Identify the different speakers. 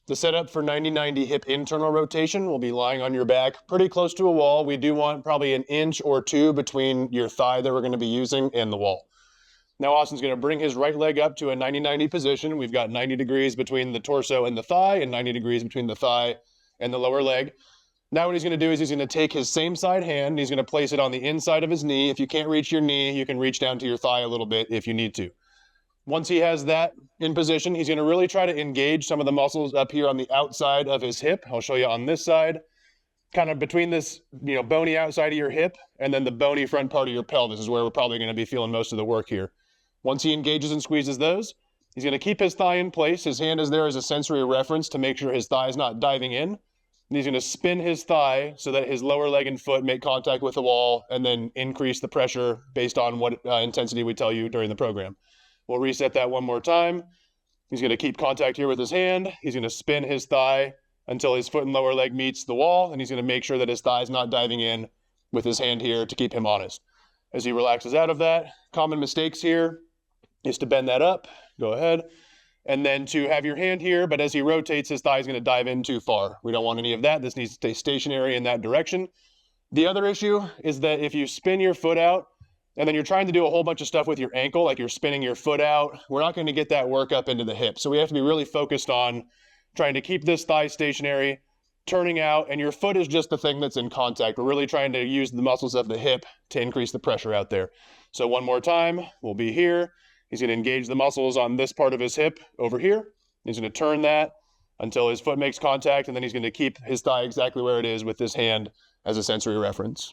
Speaker 1: The setup for 90-90 hip internal rotation will be lying on your back pretty close to a wall. We do want probably an inch or two between your thigh that we're going to be using and the wall. Now Austin's going to bring his right leg up to a 90-90 position. We've got 90 degrees between the torso and the thigh and 90 degrees between the thigh and the lower leg. Now what he's going to do is he's going to take his same side hand and he's going to place it on the inside of his knee. If you can't reach your knee, you can reach down to your thigh a little bit if you need to. Once he has that in position, he's going to really try to engage some of the muscles up here on the outside of his hip. I'll show you on this side, kind of between this, bony outside of your hip and then the bony front part of your pelvis is where we're probably going to be feeling most of the work here. Once he engages and squeezes those, he's going to keep his thigh in place. His hand is there as a sensory reference to make sure his thigh is not diving in. And he's going to spin his thigh so that his lower leg and foot make contact with the wall and then increase the pressure based on what intensity we tell you during the program. We'll reset that one more time. He's going to keep contact here with his hand. He's going to spin his thigh until his foot and lower leg meets the wall, and he's going to make sure that his thigh is not diving in with his hand here to keep him honest. As he relaxes out of that, common mistakes here is to bend that up. Go ahead. And then to have your hand here, but as he rotates, his thigh is going to dive in too far. We don't want any of that. This needs to stay stationary in that direction. The other issue is that if you spin your foot out, and then you're trying to do a whole bunch of stuff with your ankle, like you're spinning your foot out, we're not going to get that work up into the hip. So we have to be really focused on trying to keep this thigh stationary, turning out, and your foot is just the thing that's in contact. We're really trying to use the muscles of the hip to increase the pressure out there. So one more time, we'll be here. He's going to engage the muscles on this part of his hip over here. He's going to turn that until his foot makes contact, and then he's going to keep his thigh exactly where it is with this hand as a sensory reference.